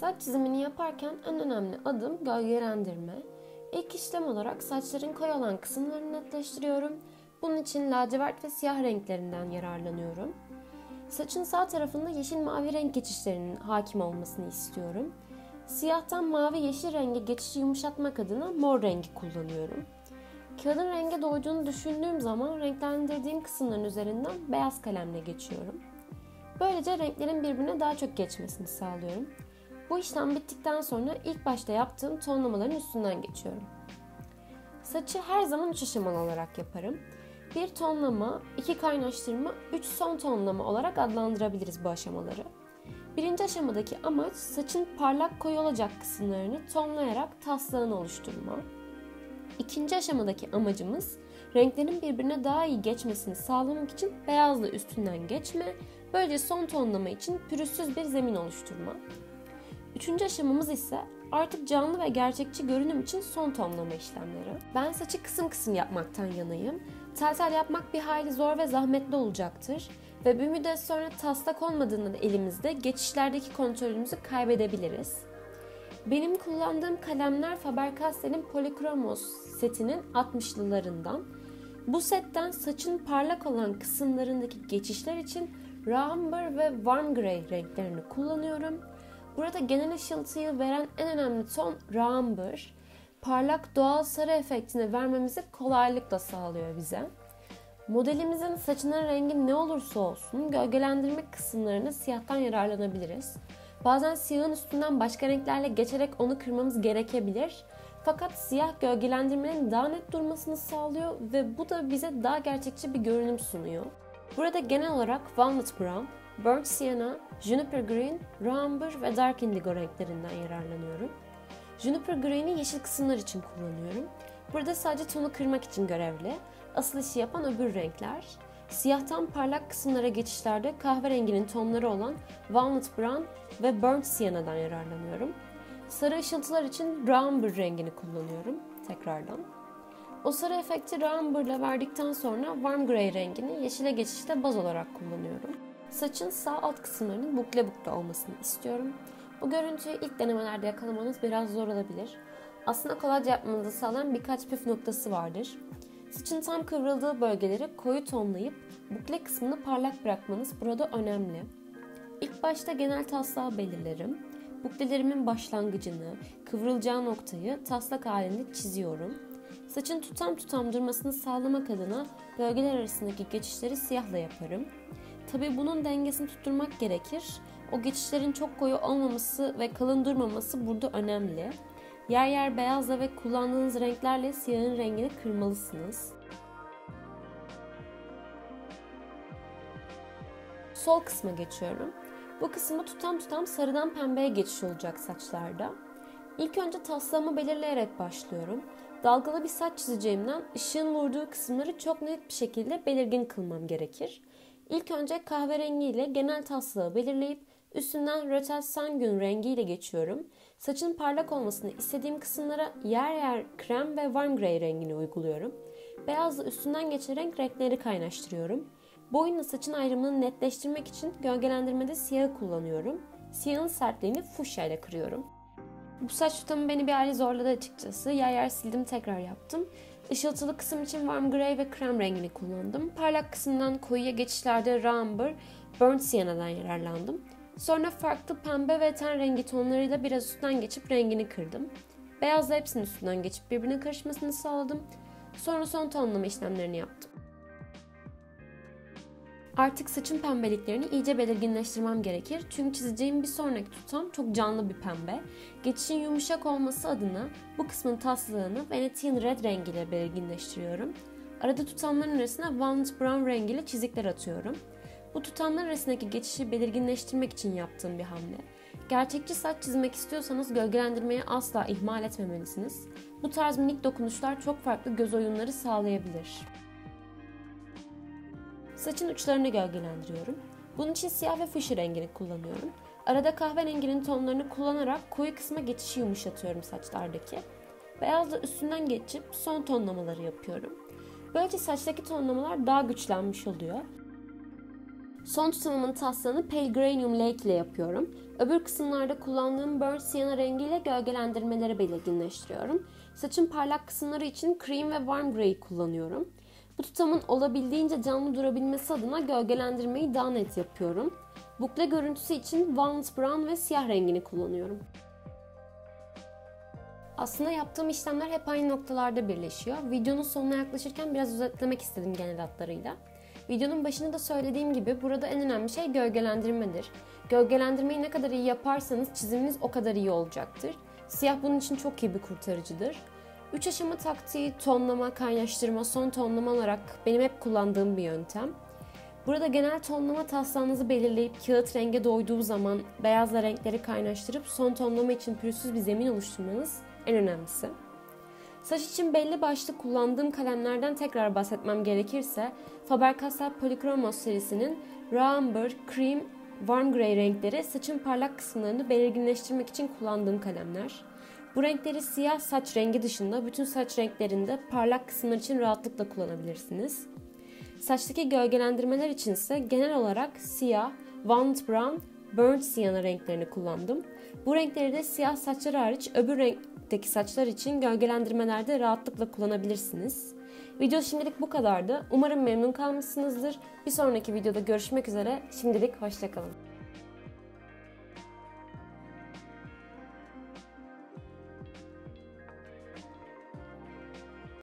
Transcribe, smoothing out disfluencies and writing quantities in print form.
Saç çizimini yaparken en önemli adım gölgelendirme. İlk işlem olarak saçların koyu olan kısımlarını netleştiriyorum. Bunun için lacivert ve siyah renklerinden yararlanıyorum. Saçın sağ tarafında yeşil mavi renk geçişlerinin hakim olmasını istiyorum. Siyahtan mavi yeşil renge geçişi yumuşatmak adına mor rengi kullanıyorum. Kağıdın renge doyduğunu düşündüğüm zaman renklendirdiğim kısımların üzerinden beyaz kalemle geçiyorum. Böylece renklerin birbirine daha çok geçmesini sağlıyorum. Bu işlem bittikten sonra ilk başta yaptığım tonlamaların üstünden geçiyorum. Saçı her zaman 3 aşamalı olarak yaparım. 1 tonlama, 2 kaynaştırma, 3 son tonlama olarak adlandırabiliriz bu aşamaları. Birinci aşamadaki amaç saçın parlak koyu olacak kısımlarını tonlayarak taslağını oluşturma. İkinci aşamadaki amacımız renklerin birbirine daha iyi geçmesini sağlamak için beyazla üstünden geçme, böylece son tonlama için pürüzsüz bir zemin oluşturma. Üçüncü aşamamız ise artık canlı ve gerçekçi görünüm için son tonlama işlemleri. Ben saçı kısım kısım yapmaktan yanayım. Tel tel yapmak bir hayli zor ve zahmetli olacaktır. Ve bir müddet sonra taslak olmadığında elimizde geçişlerdeki kontrolümüzü kaybedebiliriz. Benim kullandığım kalemler Faber-Castell'in Polychromos setinin 60'lılarından. Bu setten saçın parlak olan kısımlarındaki geçişler için Raw ve Warm Grey renklerini kullanıyorum. Burada genel ışıltıyı veren en önemli ton Raw, parlak doğal sarı efektini vermemizi kolaylıkla sağlıyor bize. Modelimizin saçının rengi ne olursa olsun gölgelendirme kısımlarını siyahtan yararlanabiliriz. Bazen siyahın üstünden başka renklerle geçerek onu kırmamız gerekebilir. Fakat siyah gölgelendirmenin daha net durmasını sağlıyor ve bu da bize daha gerçekçi bir görünüm sunuyor. Burada genel olarak Walnut Brown, Burnt Sienna, Juniper Green, Amber ve Dark Indigo renklerinden yararlanıyorum. Juniper Green'i yeşil kısımlar için kullanıyorum. Burada sadece tonu kırmak için görevli. Asıl işi yapan öbür renkler. Siyahtan parlak kısımlara geçişlerde kahverenginin tonları olan Walnut Brown ve Burnt Sienna'dan yararlanıyorum. Sarı ışıltılar için Amber rengini kullanıyorum tekrardan. O sarı efekti Amber ile verdikten sonra Warm Grey rengini yeşile geçişte baz olarak kullanıyorum. Saçın sağ alt kısımlarının bukle olmasını istiyorum. Bu görüntüyü ilk denemelerde yakalamanız biraz zor olabilir. Aslında kolayca yapmanızı sağlayan birkaç püf noktası vardır. Saçın tam kıvrıldığı bölgeleri koyu tonlayıp bukle kısmını parlak bırakmanız burada önemli. İlk başta genel taslağı belirlerim. Buklelerimin başlangıcını, kıvrılacağı noktayı taslak halinde çiziyorum. Saçın tutam durmasını sağlamak adına bölgeler arasındaki geçişleri siyahla yaparım. Tabii bunun dengesini tutturmak gerekir. O geçişlerin çok koyu olmaması ve kalın durmaması burada önemli. Yer yer beyazla ve kullandığınız renklerle siyahın rengini kırmalısınız. Sol kısma geçiyorum. Bu kısımda tutam sarıdan pembeye geçiş olacak saçlarda. İlk önce taslağımı belirleyerek başlıyorum. Dalgalı bir saç çizeceğimden ışığın vurduğu kısımları çok net bir şekilde belirgin kılmam gerekir. İlk önce kahverengi ile genel taslağı belirleyip üstünden Rötel Sanguine rengiyle geçiyorum. Saçın parlak olmasını istediğim kısımlara yer yer krem ve warm grey rengini uyguluyorum. Beyazla üstünden geçerek renkleri kaynaştırıyorum. Boyunla saçın ayrımını netleştirmek için gölgelendirmede siyahı kullanıyorum. Siyahın sertliğini fuşya ile kırıyorum. Bu saç tutamı beni bir hali zorladı açıkçası. Yer sildim, tekrar yaptım. Işıltılı kısım için warm grey ve krem rengini kullandım. Parlak kısımdan koyuya geçişlerde Amber, Burnt Sienna'dan yararlandım. Sonra farklı pembe ve ten rengi tonlarıyla biraz üstten geçip rengini kırdım. Beyazla hepsinin üstünden geçip birbirine karışmasını sağladım. Sonra son tonlama işlemlerini yaptım. Artık saçın pembeliklerini iyice belirginleştirmem gerekir. Çünkü çizeceğim bir sonraki tutam çok canlı bir pembe. Geçişin yumuşak olması adına bu kısmın taslağını Venetian Red rengiyle belirginleştiriyorum. Arada tutamların arasına Walnut Brown rengiyle çizikler atıyorum. Bu tutamlar arasındaki geçişi belirginleştirmek için yaptığım bir hamle. Gerçekçi saç çizmek istiyorsanız gölgelendirmeyi asla ihmal etmemelisiniz. Bu tarz minik dokunuşlar çok farklı göz oyunları sağlayabilir. Saçın uçlarını gölgelendiriyorum. Bunun için siyah ve fuşya rengini kullanıyorum. Arada kahverenginin tonlarını kullanarak koyu kısma geçişi yumuşatıyorum saçlardaki. Beyazla üstünden geçip son tonlamaları yapıyorum. Böylece saçtaki tonlamalar daha güçlenmiş oluyor. Son tutamımın taslağını Pale Geranium Lake ile yapıyorum. Öbür kısımlarda kullandığım burnt sienna rengiyle gölgelendirmeleri belirginleştiriyorum. Saçın parlak kısımları için cream ve warm grey kullanıyorum. Bu tutamın olabildiğince canlı durabilmesi adına gölgelendirmeyi daha net yapıyorum. Bukle görüntüsü için walnut brown ve siyah rengini kullanıyorum. Aslında yaptığım işlemler hep aynı noktalarda birleşiyor. Videonun sonuna yaklaşırken biraz özetlemek istedim genel hatlarıyla. Videonun başında da söylediğim gibi burada en önemli şey gölgelendirmedir. Gölgelendirmeyi ne kadar iyi yaparsanız çiziminiz o kadar iyi olacaktır. Siyah bunun için çok iyi bir kurtarıcıdır. 3 aşama taktiği, tonlama, kaynaştırma, son tonlama olarak benim hep kullandığım bir yöntem. Burada genel tonlama taslağınızı belirleyip kağıt renge doyduğu zaman beyazla renkleri kaynaştırıp son tonlama için pürüzsüz bir zemin oluşturmanız en önemlisi. Saç için belli başlı kullandığım kalemlerden tekrar bahsetmem gerekirse Faber-Castell Polychromos serisinin Raw Amber, Cream, Warm Grey renkleri saçın parlak kısımlarını belirginleştirmek için kullandığım kalemler. Bu renkleri siyah saç rengi dışında bütün saç renklerinde parlak kısımlar için rahatlıkla kullanabilirsiniz. Saçtaki gölgelendirmeler için ise genel olarak siyah, walnut brown, burnt sienna renklerini kullandım. Bu renkleri de siyah saçlar hariç öbür renkteki saçlar için gölgelendirmelerde rahatlıkla kullanabilirsiniz. Video şimdilik bu kadardı. Umarım memnun kalmışsınızdır. Bir sonraki videoda görüşmek üzere. Şimdilik hoşça kalın.